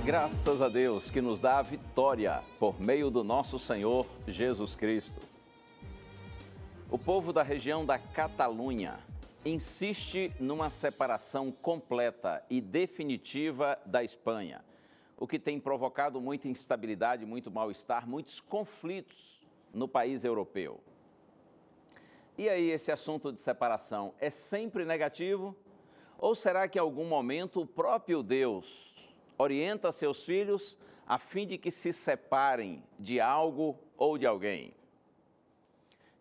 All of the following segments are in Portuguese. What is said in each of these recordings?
Graças a Deus que nos dá a vitória por meio do nosso Senhor Jesus Cristo. O povo da região da Catalunha insiste numa separação completa e definitiva da Espanha, o que tem provocado muita instabilidade, muito mal-estar, muitos conflitos no país europeu. E aí, esse assunto de separação é sempre negativo? Ou será que em algum momento o próprio Deus orienta seus filhos a fim de que se separem de algo ou de alguém?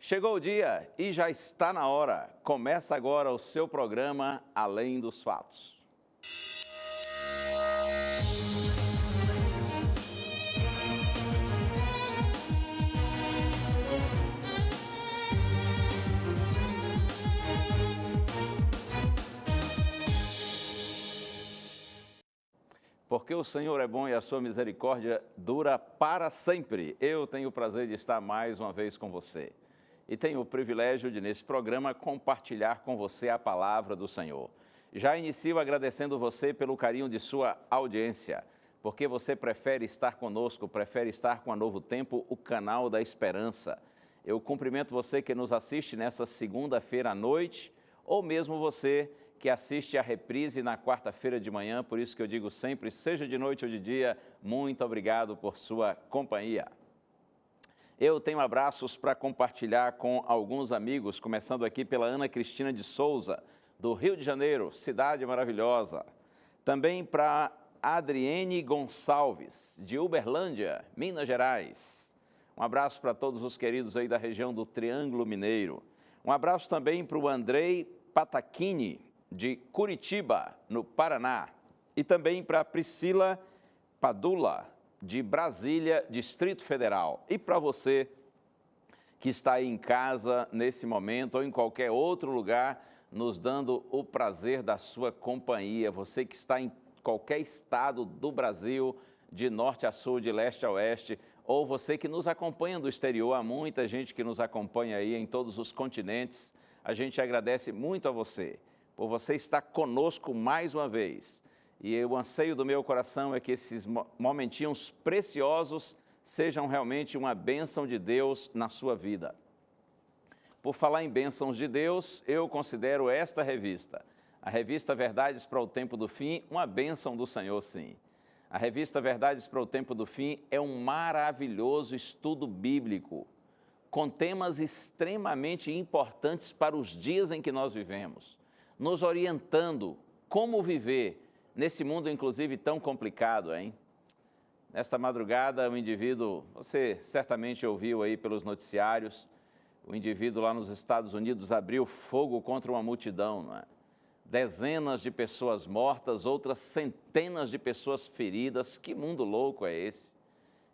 Chegou o dia e já está na hora. Começa agora o seu programa Além dos Fatos. Porque o Senhor é bom e a sua misericórdia dura para sempre. Eu tenho o prazer de estar mais uma vez com você. E tenho o privilégio de, nesse programa, compartilhar com você a palavra do Senhor. Já inicio agradecendo você pelo carinho de sua audiência, porque você prefere estar conosco, prefere estar com a Novo Tempo, o canal da esperança. Eu cumprimento você que nos assiste nessa segunda-feira à noite, ou mesmo você que assiste a reprise na quarta-feira de manhã, por isso que eu digo sempre, seja de noite ou de dia, muito obrigado por sua companhia. Eu tenho abraços para compartilhar com alguns amigos, começando aqui pela Ana Cristina de Souza, do Rio de Janeiro, cidade maravilhosa. Também para Adriene Gonçalves, de Uberlândia, Minas Gerais. Um abraço para todos os queridos aí da região do Triângulo Mineiro. Um abraço também para o Andrei Patachini, de Curitiba, no Paraná, e também para Priscila Padula, de Brasília, Distrito Federal. E para você que está aí em casa nesse momento ou em qualquer outro lugar, nos dando o prazer da sua companhia, você que está em qualquer estado do Brasil, de norte a sul, de leste a oeste, ou você que nos acompanha do exterior, há muita gente que nos acompanha aí em todos os continentes, a gente agradece muito a você, por você estar conosco mais uma vez. E o anseio do meu coração é que esses momentinhos preciosos sejam realmente uma bênção de Deus na sua vida. Por falar em bênçãos de Deus, eu considero esta revista, a revista Verdades para o Tempo do Fim, uma bênção do Senhor, sim. A revista Verdades para o Tempo do Fim é um maravilhoso estudo bíblico, com temas extremamente importantes para os dias em que nós vivemos, nos orientando como viver nesse mundo, inclusive, tão complicado, hein? Nesta madrugada, o indivíduo, você certamente ouviu aí pelos noticiários, o indivíduo lá nos Estados Unidos abriu fogo contra uma multidão, não é? Dezenas de pessoas mortas, outras centenas de pessoas feridas. Que mundo louco é esse?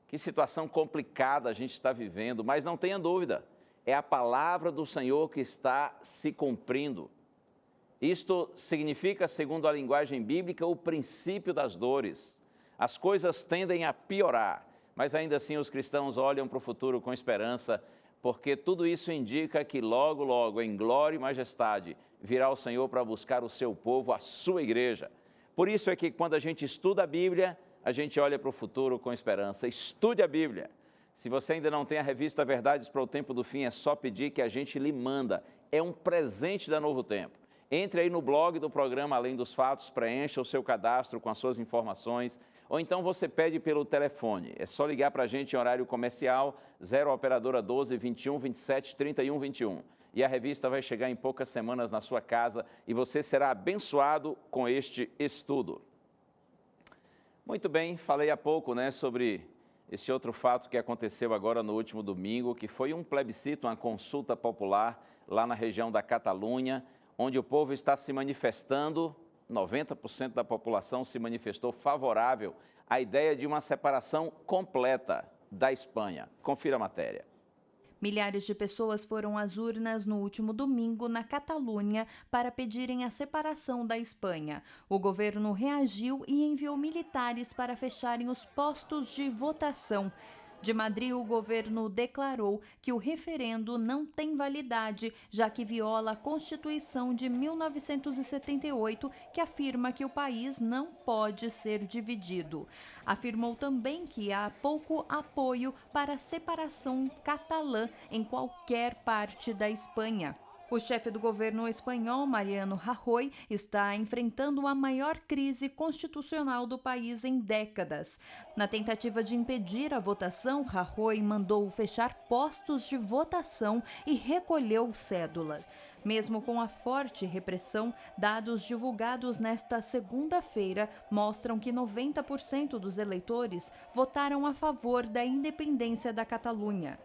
Que situação complicada a gente está vivendo, mas não tenha dúvida, é a palavra do Senhor que está se cumprindo. Isto significa, segundo a linguagem bíblica, o princípio das dores. As coisas tendem a piorar, mas ainda assim os cristãos olham para o futuro com esperança, porque tudo isso indica que logo, logo, em glória e majestade, virá o Senhor para buscar o seu povo, a sua igreja. Por isso é que quando a gente estuda a Bíblia, a gente olha para o futuro com esperança. Estude a Bíblia. Se você ainda não tem a revista Verdades para o Tempo do Fim, é só pedir que a gente lhe manda. É um presente da Novo Tempo. Entre aí no blog do programa Além dos Fatos, preencha o seu cadastro com as suas informações, ou então você pede pelo telefone. É só ligar para a gente em horário comercial, 0 operadora 12 21 27 31 21. E a revista vai chegar em poucas semanas na sua casa e você será abençoado com este estudo. Muito bem, falei há pouco, sobre esse outro fato que aconteceu agora no último domingo, que foi um plebiscito, uma consulta popular lá na região da Catalunha, onde o povo está se manifestando, 90% da população se manifestou favorável à ideia de uma separação completa da Espanha. Confira a matéria. Milhares de pessoas foram às urnas no último domingo na Catalunha para pedirem a separação da Espanha. O governo reagiu e enviou militares para fecharem os postos de votação. De Madrid, o governo declarou que o referendo não tem validade, já que viola a Constituição de 1978, que afirma que o país não pode ser dividido. Afirmou também que há pouco apoio para a separação catalã em qualquer parte da Espanha. O chefe do governo espanhol, Mariano Rajoy, está enfrentando a maior crise constitucional do país em décadas. Na tentativa de impedir a votação, Rajoy mandou fechar postos de votação e recolheu cédulas. Mesmo com a forte repressão, dados divulgados nesta segunda-feira mostram que 90% dos eleitores votaram a favor da independência da Catalunha.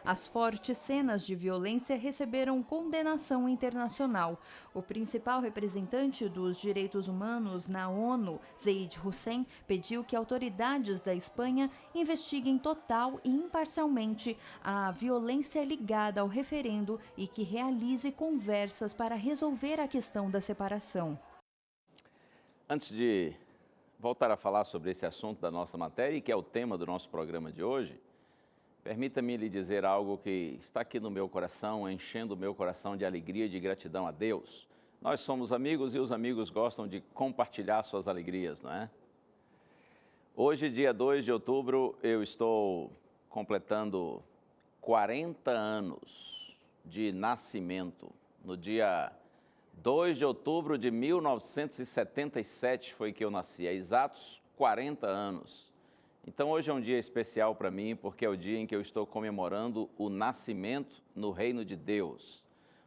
As fortes cenas de violência receberam condenação internacional. O principal representante dos direitos humanos na ONU, Zeid Hussein, pediu que autoridades da Espanha investiguem total e imparcialmente a violência ligada ao referendo e que realize conversas para resolver a questão da separação. Antes de voltar a falar sobre esse assunto da nossa matéria, e que é o tema do nosso programa de hoje, permita-me lhe dizer algo que está aqui no meu coração, enchendo o meu coração de alegria e de gratidão a Deus. Nós somos amigos e os amigos gostam de compartilhar suas alegrias, não é? Hoje, dia 2 de outubro, eu estou completando 40 anos de nascimento. No dia 2 de outubro de 1977 foi que eu nasci, há exatos 40 anos. Então, hoje é um dia especial para mim, porque é o dia em que eu estou comemorando o nascimento no reino de Deus.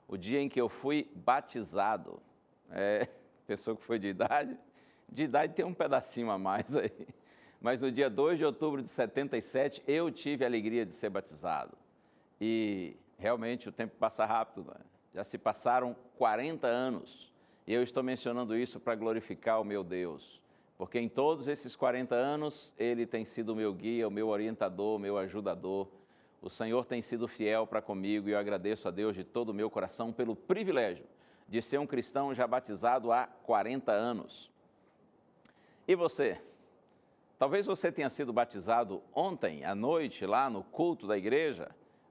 O dia em que eu fui batizado. Pessoa que foi de idade tem um pedacinho a mais aí. Mas no dia 2 de outubro de 77, eu tive a alegria de ser batizado. E realmente o tempo passa rápido, né? Já se passaram 40 anos. E eu estou mencionando isso para glorificar o meu Deus. Porque em todos esses 40 anos, Ele tem sido o meu guia, o meu orientador, o meu ajudador. O Senhor tem sido fiel para comigo e eu agradeço a Deus de todo o meu coração pelo privilégio de ser um cristão já batizado há 40 anos. E você? Talvez você tenha sido batizado ontem à noite, lá no culto da igreja.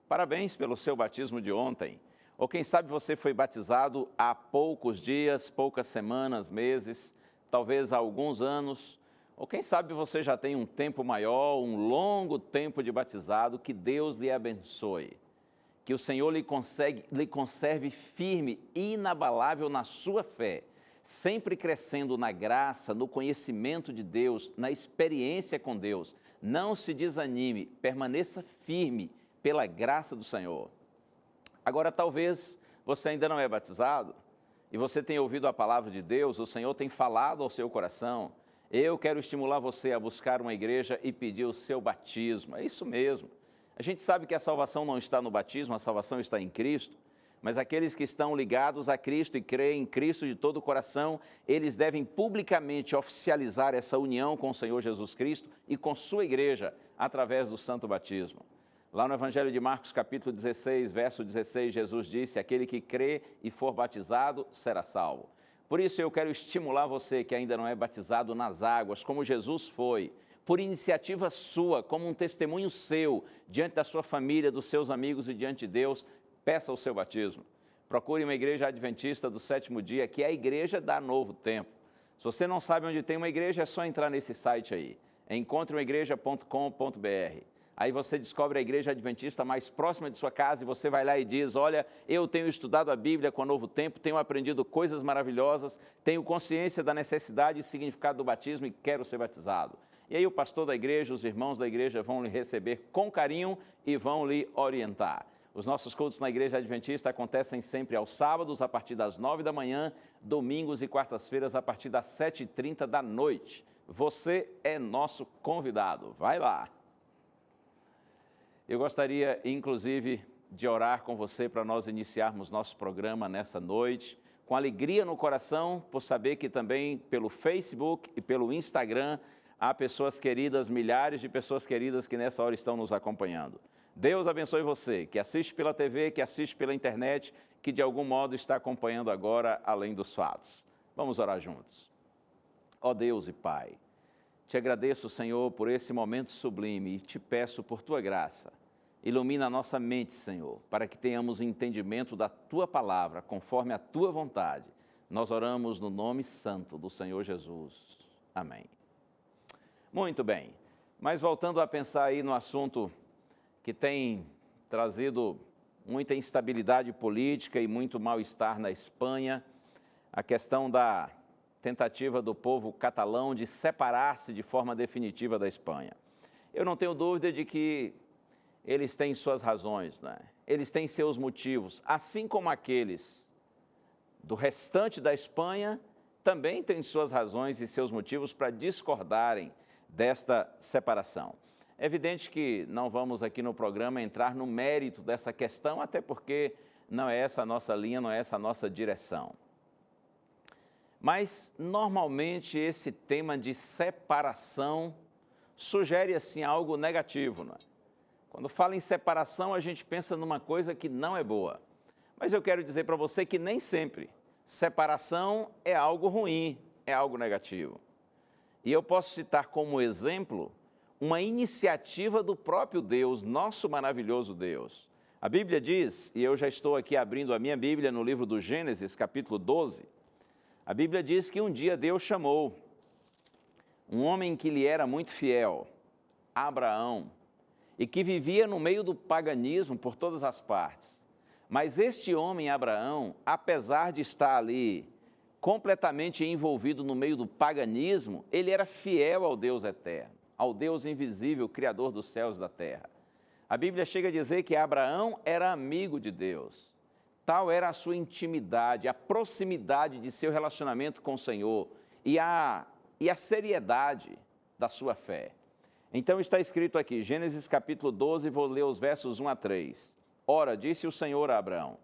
Parabéns pelo seu batismo de ontem. Ou quem sabe você foi batizado há poucos dias, poucas semanas, meses, talvez há alguns anos, ou quem sabe você já tem um tempo maior, um longo tempo de batizado, que Deus lhe abençoe, que o Senhor lhe conserve firme, inabalável na sua fé, sempre crescendo na graça, no conhecimento de Deus, na experiência com Deus. Não se desanime, permaneça firme pela graça do Senhor. Agora, talvez você ainda não é batizado, e você tem ouvido a palavra de Deus, o Senhor tem falado ao seu coração. Eu quero estimular você a buscar uma igreja e pedir o seu batismo. É isso mesmo. A gente sabe que a salvação não está no batismo, a salvação está em Cristo. Mas aqueles que estão ligados a Cristo e creem em Cristo de todo o coração, eles devem publicamente oficializar essa união com o Senhor Jesus Cristo e com sua igreja através do santo batismo. Lá no Evangelho de Marcos, capítulo 16, verso 16, Jesus disse: aquele que crê e for batizado será salvo. Por isso eu quero estimular você que ainda não é batizado nas águas, como Jesus foi, por iniciativa sua, como um testemunho seu, diante da sua família, dos seus amigos e diante de Deus, peça o seu batismo. Procure uma igreja adventista do sétimo dia, que é a igreja da Novo Tempo. Se você não sabe onde tem uma igreja, é só entrar nesse site aí, encontreumaigreja.com.br. Aí você descobre a igreja adventista mais próxima de sua casa e você vai lá e diz: olha, eu tenho estudado a Bíblia com o Novo Tempo, tenho aprendido coisas maravilhosas, tenho consciência da necessidade e significado do batismo e quero ser batizado. E aí o pastor da igreja, os irmãos da igreja vão lhe receber com carinho e vão lhe orientar. Os nossos cultos na igreja adventista acontecem sempre aos sábados, a partir das 9 da manhã, domingos e quartas-feiras, a partir das 7h30 da noite. Você é nosso convidado. Vai lá! Eu gostaria, inclusive, de orar com você para nós iniciarmos nosso programa nessa noite, com alegria no coração, por saber que também pelo Facebook e pelo Instagram há pessoas queridas, milhares de pessoas queridas que nessa hora estão nos acompanhando. Deus abençoe você, que assiste pela TV, que assiste pela internet, que de algum modo está acompanhando agora Além dos Fatos. Vamos orar juntos. Ó Deus e Pai, Te agradeço, Senhor, por esse momento sublime e te peço por tua graça. Ilumina a nossa mente, Senhor, para que tenhamos entendimento da tua palavra, conforme a tua vontade. Nós oramos no nome santo do Senhor Jesus. Amém. Muito bem, mas voltando a pensar aí no assunto que tem trazido muita instabilidade política e muito mal-estar na Espanha, a questão da tentativa do povo catalão de separar-se de forma definitiva da Espanha. Eu não tenho dúvida de que eles têm suas razões, né? Eles têm seus motivos, assim como aqueles do restante da Espanha também têm suas razões e seus motivos para discordarem desta separação. É evidente que não vamos aqui no programa entrar no mérito dessa questão, até porque não é essa a nossa linha, não é essa a nossa direção. Mas, normalmente, esse tema de separação sugere, assim, algo negativo, não é? Quando fala em separação, a gente pensa numa coisa que não é boa. Mas eu quero dizer para você que nem sempre separação é algo ruim, é algo negativo. E eu posso citar como exemplo uma iniciativa do próprio Deus, nosso maravilhoso Deus. A Bíblia diz, e eu já estou aqui abrindo a minha Bíblia no livro do Gênesis, capítulo 12, a Bíblia diz que um dia Deus chamou um homem que lhe era muito fiel, Abraão, e que vivia no meio do paganismo por todas as partes. Mas este homem, Abraão, apesar de estar ali completamente envolvido no meio do paganismo, ele era fiel ao Deus eterno, ao Deus invisível, Criador dos céus e da terra. A Bíblia chega a dizer que Abraão era amigo de Deus. Tal era a sua intimidade, a proximidade de seu relacionamento com o Senhor e a seriedade da sua fé. Então está escrito aqui, Gênesis capítulo 12, vou ler os versos 1 a 3. Ora, disse o Senhor a Abraão,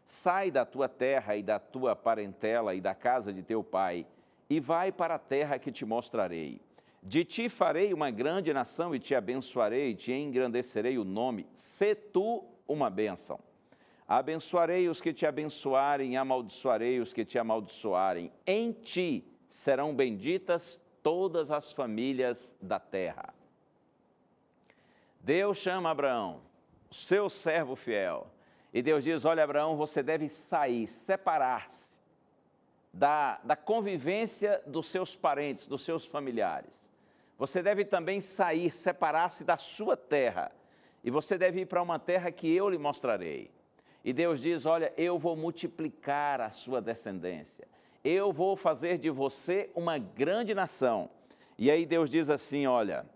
sai da tua terra e da tua parentela e da casa de teu pai, e vai para a terra que te mostrarei. De ti farei uma grande nação e te abençoarei, e te engrandecerei o nome, sê tu uma bênção. Abençoarei os que te abençoarem e amaldiçoarei os que te amaldiçoarem. Em ti serão benditas todas as famílias da terra. Deus chama Abraão, seu servo fiel, e Deus diz, olha Abraão, você deve sair, separar-se da convivência dos seus parentes, dos seus familiares. Você deve também sair, separar-se da sua terra, e você deve ir para uma terra que eu lhe mostrarei. E Deus diz, olha, eu vou multiplicar a sua descendência, eu vou fazer de você uma grande nação. E aí Deus diz assim, olha,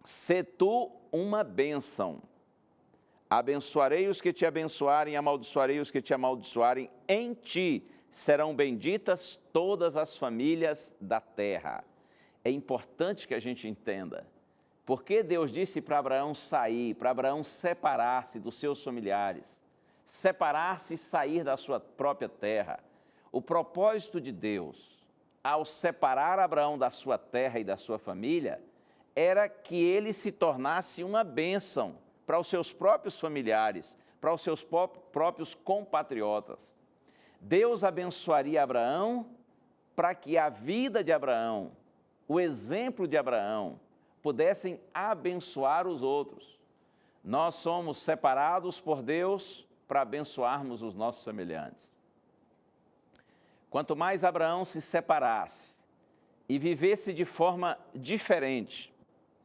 sê tu uma bênção, abençoarei os que te abençoarem, amaldiçoarei os que te amaldiçoarem, em ti serão benditas todas as famílias da terra. É importante que a gente entenda, porque Deus disse para Abraão sair, para Abraão separar-se dos seus familiares, separar-se e sair da sua própria terra. O propósito de Deus, ao separar Abraão da sua terra e da sua família, era que ele se tornasse uma bênção para os seus próprios familiares, para os seus próprios compatriotas. Deus abençoaria Abraão para que a vida de Abraão, o exemplo de Abraão, pudessem abençoar os outros. Nós somos separados por Deus para abençoarmos os nossos semelhantes. Quanto mais Abraão se separasse e vivesse de forma diferente,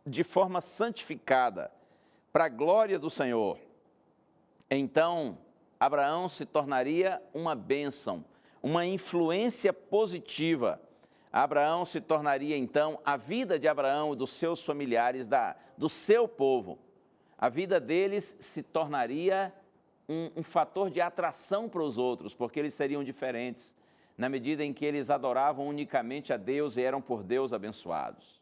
de forma santificada, para a glória do Senhor, então Abraão se tornaria uma bênção, uma influência positiva. Abraão se tornaria então, a vida de Abraão e dos seus familiares, do seu povo, a vida deles se tornaria um fator de atração para os outros, porque eles seriam diferentes, na medida em que eles adoravam unicamente a Deus e eram por Deus abençoados.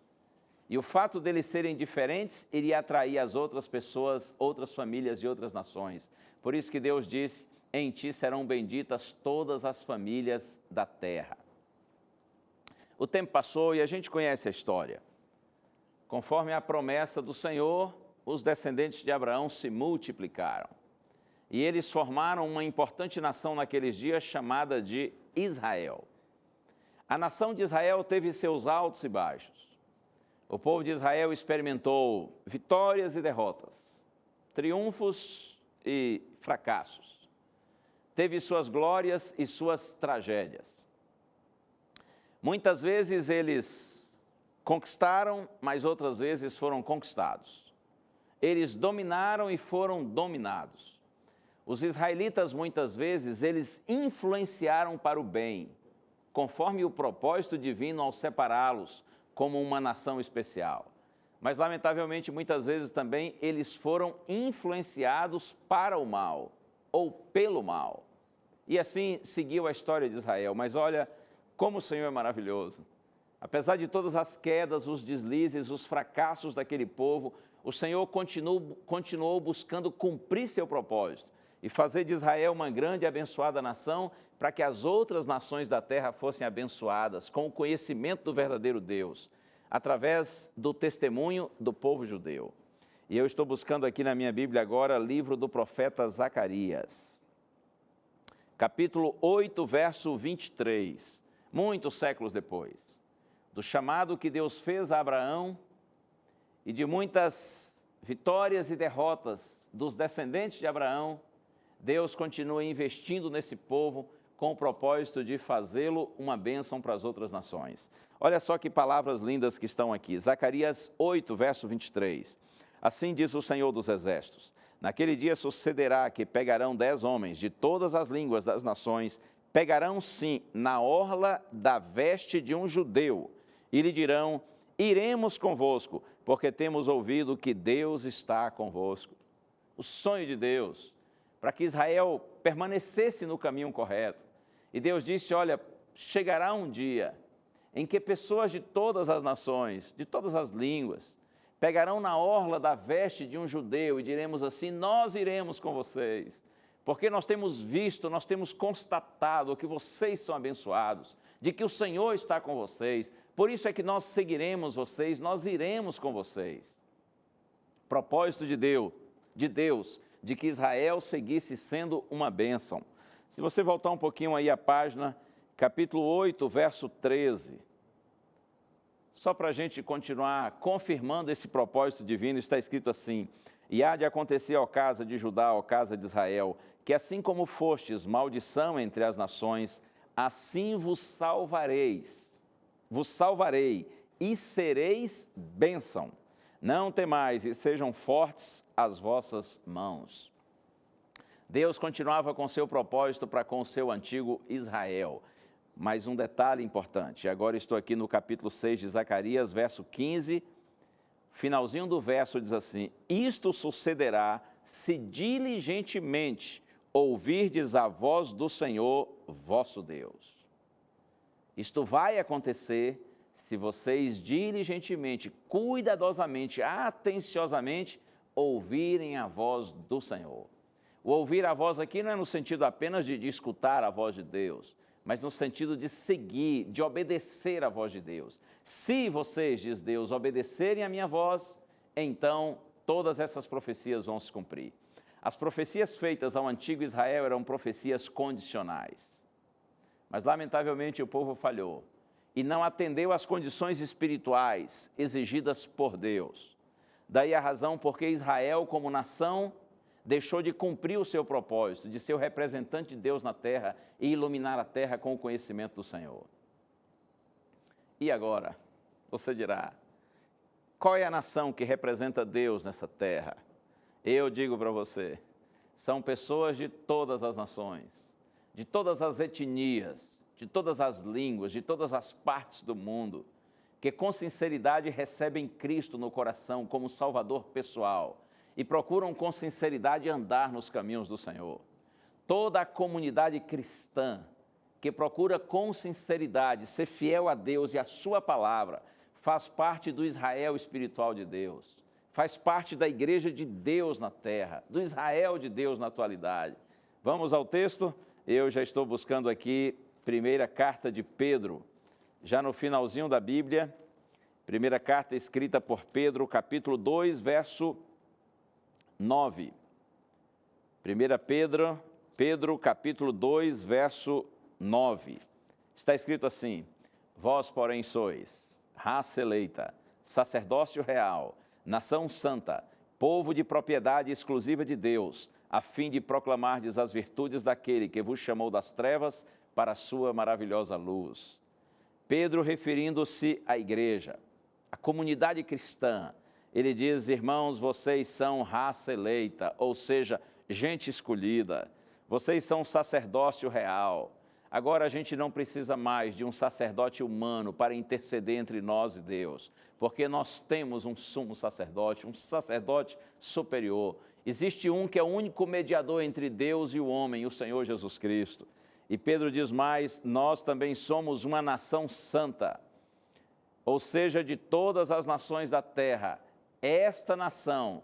E o fato deles serem diferentes iria atrair as outras pessoas, outras famílias de outras nações. Por isso que Deus disse, em ti serão benditas todas as famílias da terra. O tempo passou e a gente conhece a história. Conforme a promessa do Senhor, os descendentes de Abraão se multiplicaram. E eles formaram uma importante nação naqueles dias chamada de Israel. A nação de Israel teve seus altos e baixos. O povo de Israel experimentou vitórias e derrotas, triunfos e fracassos. Teve suas glórias e suas tragédias. Muitas vezes eles conquistaram, mas outras vezes foram conquistados. Eles dominaram e foram dominados. Os israelitas, muitas vezes, eles influenciaram para o bem, conforme o propósito divino ao separá-los como uma nação especial. Mas, lamentavelmente, muitas vezes também eles foram influenciados para o mal ou pelo mal. E assim seguiu a história de Israel. Mas olha como o Senhor é maravilhoso. Apesar de todas as quedas, os deslizes, os fracassos daquele povo, o Senhor continuou buscando cumprir seu propósito e fazer de Israel uma grande e abençoada nação, para que as outras nações da terra fossem abençoadas com o conhecimento do verdadeiro Deus, através do testemunho do povo judeu. E eu estou buscando aqui na minha Bíblia agora, livro do profeta Zacarias, capítulo 8, verso 23, muitos séculos depois, do chamado que Deus fez a Abraão e de muitas vitórias e derrotas dos descendentes de Abraão, Deus continua investindo nesse povo com o propósito de fazê-lo uma bênção para as outras nações. Olha só que palavras lindas que estão aqui. Zacarias 8, verso 23. Assim diz o Senhor dos Exércitos: naquele dia sucederá que pegarão 10 homens de todas as línguas das nações, pegarão sim na orla da veste de um judeu, e lhe dirão: iremos convosco, porque temos ouvido que Deus está convosco. O sonho de Deus, para que Israel permanecesse no caminho correto. E Deus disse: olha, chegará um dia em que pessoas de todas as nações, de todas as línguas, pegarão na orla da veste de um judeu e diremos assim: nós iremos com vocês, porque nós temos visto, nós temos constatado que vocês são abençoados, de que o Senhor está com vocês, por isso é que nós seguiremos vocês, nós iremos com vocês. Propósito de Deus, de que Israel seguisse sendo uma bênção. Se você voltar um pouquinho aí à página, capítulo 8, verso 13, só para a gente continuar confirmando esse propósito divino, está escrito assim: e há de acontecer ao casa de Judá, ao casa de Israel, que assim como fostes maldição entre as nações, assim vos salvarei e sereis bênção. Não temais e sejam fortes as vossas mãos. Deus continuava com seu propósito para com o seu antigo Israel. Mas um detalhe importante, agora estou aqui no capítulo 6 de Zacarias, verso 15, finalzinho do verso diz assim: isto sucederá se diligentemente ouvirdes a voz do Senhor vosso Deus. Isto vai acontecer se vocês diligentemente, cuidadosamente, atenciosamente ouvirem a voz do Senhor. O ouvir a voz aqui não é no sentido apenas de escutar a voz de Deus, mas no sentido de seguir, de obedecer a voz de Deus. Se vocês, diz Deus, obedecerem a minha voz, então todas essas profecias vão se cumprir. As profecias feitas ao antigo Israel eram profecias condicionais. Mas, lamentavelmente, o povo falhou e não atendeu às condições espirituais exigidas por Deus. Daí a razão porque Israel, como nação, deixou de cumprir o seu propósito, de ser o representante de Deus na terra e iluminar a terra com o conhecimento do Senhor. E agora, você dirá, qual é a nação que representa Deus nessa terra? Eu digo para você, são pessoas de todas as nações, de todas as etnias, de todas as línguas, de todas as partes do mundo, que com sinceridade recebem Cristo no coração como Salvador pessoal e procuram com sinceridade andar nos caminhos do Senhor. Toda a comunidade cristã que procura com sinceridade ser fiel a Deus e a sua palavra, faz parte do Israel espiritual de Deus, faz parte da igreja de Deus na terra, do Israel de Deus na atualidade. Vamos ao texto? Eu já estou buscando aqui, primeira carta de Pedro, já no finalzinho da Bíblia, primeira carta escrita por Pedro, capítulo 2, verso 9. 1 Pedro, capítulo 2, verso 9. Está escrito assim: vós, porém, sois raça eleita, sacerdócio real, nação santa, povo de propriedade exclusiva de Deus, a fim de proclamardes as virtudes daquele que vos chamou das trevas para a sua maravilhosa luz. Pedro, referindo-se à igreja, à comunidade cristã, ele diz: irmãos, vocês são raça eleita, ou seja, gente escolhida, vocês são sacerdócio real. Agora a gente não precisa mais de um sacerdote humano para interceder entre nós e Deus, porque nós temos um sumo sacerdote, um sacerdote superior. Existe um que é o único mediador entre Deus e o homem, o Senhor Jesus Cristo. E Pedro diz mais: nós também somos uma nação santa, ou seja, de todas as nações da terra. Esta nação,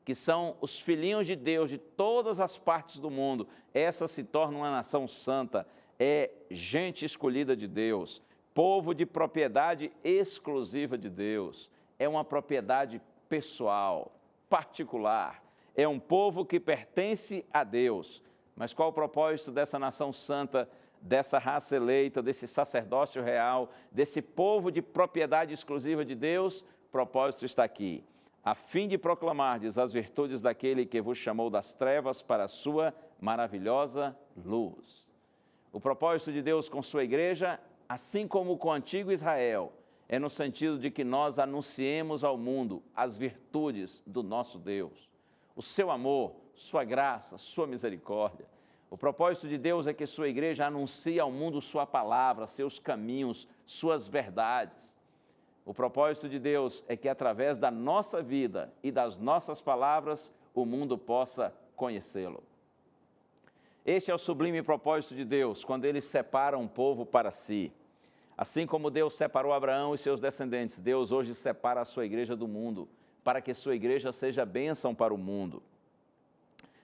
que são os filhinhos de Deus de todas as partes do mundo, essa se torna uma nação santa, é gente escolhida de Deus, povo de propriedade exclusiva de Deus, é uma propriedade pessoal, particular, é um povo que pertence a Deus. Mas qual o propósito dessa nação santa, dessa raça eleita, desse sacerdócio real, desse povo de propriedade exclusiva de Deus? O propósito está aqui: a fim de proclamardes as virtudes daquele que vos chamou das trevas para a sua maravilhosa luz. O propósito de Deus com sua igreja, assim como com o antigo Israel, é no sentido de que nós anunciemos ao mundo as virtudes do nosso Deus, o seu amor, sua graça, sua misericórdia. O propósito de Deus é que sua igreja anuncie ao mundo sua palavra, seus caminhos, suas verdades. O propósito de Deus é que através da nossa vida e das nossas palavras, o mundo possa conhecê-lo. Este é o sublime propósito de Deus, quando ele separa um povo para si. Assim como Deus separou Abraão e seus descendentes, Deus hoje separa a sua igreja do mundo, para que sua igreja seja bênção para o mundo.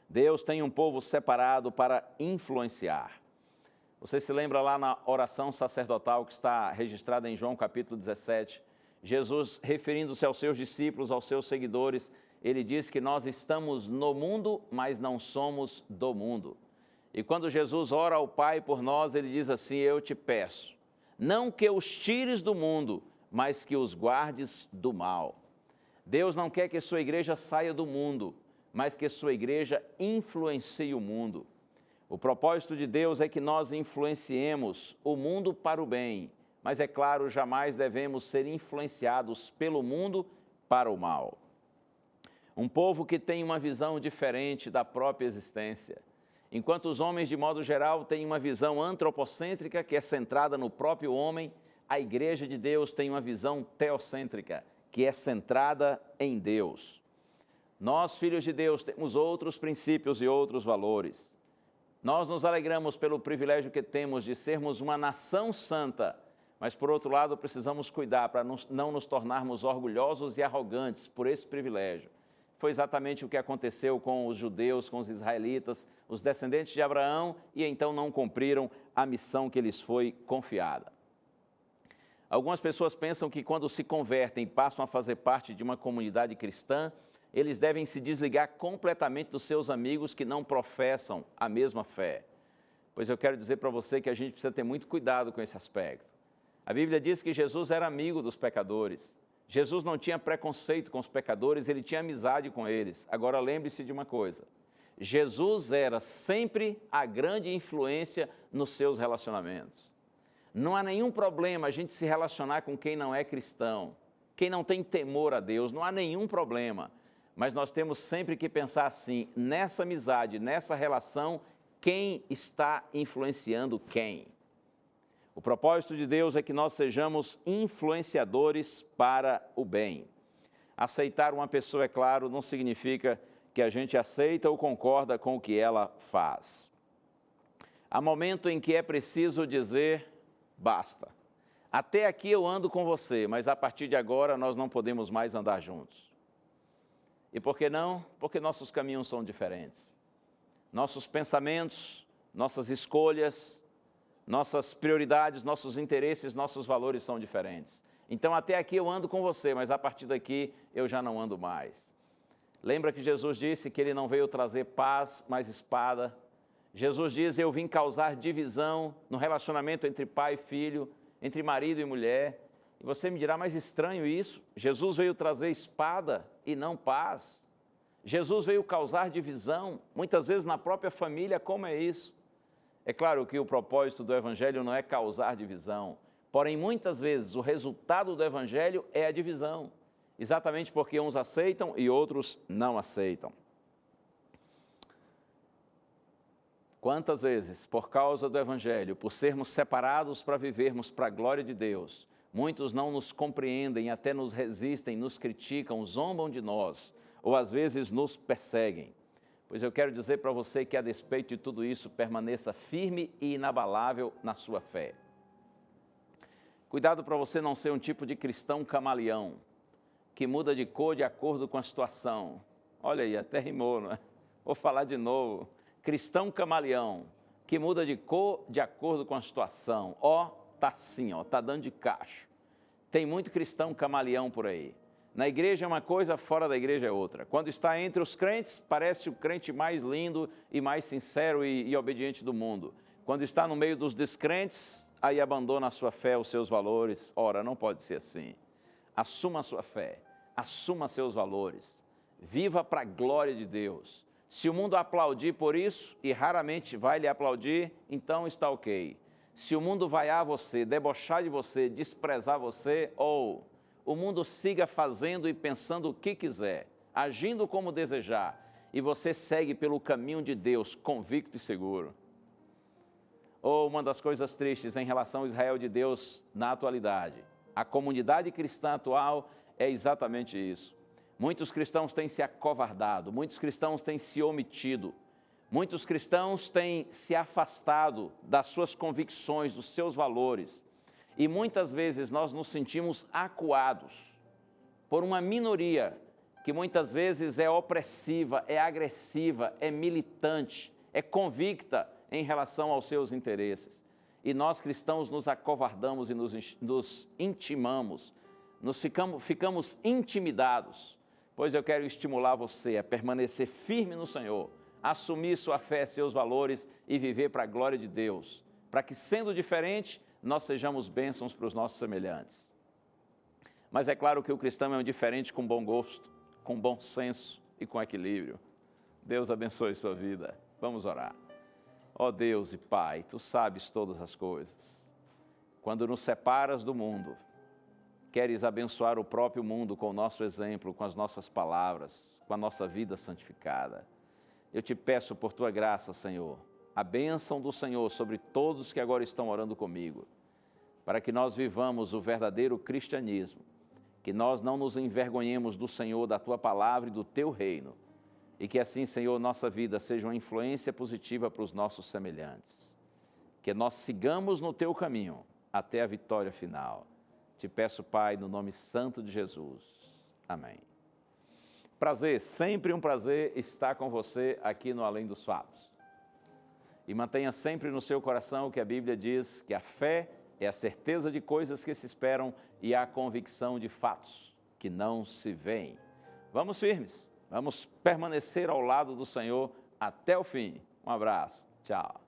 Deus tem um povo separado para influenciar. Você se lembra lá na oração sacerdotal que está registrada em João capítulo 17, Jesus, referindo-se aos seus discípulos, aos seus seguidores, ele diz que nós estamos no mundo, mas não somos do mundo. E quando Jesus ora ao Pai por nós, ele diz assim: eu te peço, não que os tires do mundo, mas que os guardes do mal. Deus não quer que sua igreja saia do mundo, mas que sua igreja influencie o mundo. O propósito de Deus é que nós influenciemos o mundo para o bem, mas é claro, jamais devemos ser influenciados pelo mundo para o mal. Um povo que tem uma visão diferente da própria existência. Enquanto os homens, de modo geral, têm uma visão antropocêntrica, que é centrada no próprio homem, a igreja de Deus tem uma visão teocêntrica, que é centrada em Deus. Nós, filhos de Deus, temos outros princípios e outros valores. Nós nos alegramos pelo privilégio que temos de sermos uma nação santa, mas, por outro lado, precisamos cuidar para não nos tornarmos orgulhosos e arrogantes por esse privilégio. Foi exatamente o que aconteceu com os judeus, com os israelitas, os descendentes de Abraão, e então não cumpriram a missão que lhes foi confiada. Algumas pessoas pensam que quando se convertem e passam a fazer parte de uma comunidade cristã, eles devem se desligar completamente dos seus amigos que não professam a mesma fé. Pois eu quero dizer para você que a gente precisa ter muito cuidado com esse aspecto. A Bíblia diz que Jesus era amigo dos pecadores. Jesus não tinha preconceito com os pecadores, ele tinha amizade com eles. Agora lembre-se de uma coisa: Jesus era sempre a grande influência nos seus relacionamentos. Não há nenhum problema a gente se relacionar com quem não é cristão, quem não tem temor a Deus, não há nenhum problema. Mas nós temos sempre que pensar assim: nessa amizade, nessa relação, quem está influenciando quem? O propósito de Deus é que nós sejamos influenciadores para o bem. Aceitar uma pessoa, é claro, não significa que a gente aceita ou concorda com o que ela faz. Há momento em que é preciso dizer: basta. Até aqui eu ando com você, mas a partir de agora nós não podemos mais andar juntos. E por que não? Porque nossos caminhos são diferentes. Nossos pensamentos, nossas escolhas, nossas prioridades, nossos interesses, nossos valores são diferentes. Então, até aqui eu ando com você, mas a partir daqui eu já não ando mais. Lembra que Jesus disse que ele não veio trazer paz, mas espada? Jesus diz: eu vim causar divisão no relacionamento entre pai e filho, entre marido e mulher. E você me dirá, mas estranho isso, Jesus veio trazer espada e não paz. Jesus veio causar divisão, muitas vezes na própria família, como é isso? É claro que o propósito do Evangelho não é causar divisão, porém muitas vezes o resultado do Evangelho é a divisão, exatamente porque uns aceitam e outros não aceitam. Quantas vezes, por causa do Evangelho, por sermos separados para vivermos para a glória de Deus, muitos não nos compreendem, até nos resistem, nos criticam, zombam de nós, ou às vezes nos perseguem. Pois eu quero dizer para você que, a despeito de tudo isso, permaneça firme e inabalável na sua fé. Cuidado para você não ser um tipo de cristão camaleão, que muda de cor de acordo com a situação. Olha aí, até rimou, não é? Vou falar de novo. Cristão camaleão, que muda de cor de acordo com a situação. Ó, tá assim, ó, tá dando de cacho. Tem muito cristão camaleão por aí. Na igreja é uma coisa, fora da igreja é outra. Quando está entre os crentes, parece o crente mais lindo e mais sincero e obediente do mundo. Quando está no meio dos descrentes, aí abandona a sua fé, os seus valores. Ora, não pode ser assim. Assuma a sua fé, assuma seus valores. Viva para a glória de Deus. Se o mundo aplaudir por isso, e raramente vai lhe aplaudir, então está ok. Se o mundo vaiar você, debochar de você, desprezar você, ou o mundo siga fazendo e pensando o que quiser, agindo como desejar, e você segue pelo caminho de Deus, convicto e seguro. Ou uma das coisas tristes em relação ao Israel de Deus na atualidade, a comunidade cristã atual é exatamente isso. Muitos cristãos têm se acovardado, muitos cristãos têm se omitido, muitos cristãos têm se afastado das suas convicções, dos seus valores. E muitas vezes nós nos sentimos acuados por uma minoria que muitas vezes é opressiva, é agressiva, é militante, é convicta em relação aos seus interesses. E nós cristãos nos acovardamos e nos intimamos, ficamos intimidados. Pois eu quero estimular você a permanecer firme no Senhor, assumir sua fé, seus valores e viver para a glória de Deus, para que, sendo diferente, nós sejamos bênçãos para os nossos semelhantes. Mas é claro que o cristão é um diferente com bom gosto, com bom senso e com equilíbrio. Deus abençoe sua vida. Vamos orar. Ó Deus e Pai, Tu sabes todas as coisas. Quando nos separas do mundo, queres abençoar o próprio mundo com o nosso exemplo, com as nossas palavras, com a nossa vida santificada. Eu te peço por Tua graça, Senhor, a bênção do Senhor sobre todos que agora estão orando comigo, para que nós vivamos o verdadeiro cristianismo, que nós não nos envergonhemos do Senhor, da Tua palavra e do Teu reino, e que assim, Senhor, nossa vida seja uma influência positiva para os nossos semelhantes, que nós sigamos no Teu caminho até a vitória final. Te peço, Pai, no nome santo de Jesus. Amém. Prazer, sempre um prazer estar com você aqui no Além dos Fatos. E mantenha sempre no seu coração que a Bíblia diz que a fé é a certeza de coisas que se esperam e a convicção de fatos que não se veem. Vamos firmes, vamos permanecer ao lado do Senhor até o fim. Um abraço, tchau.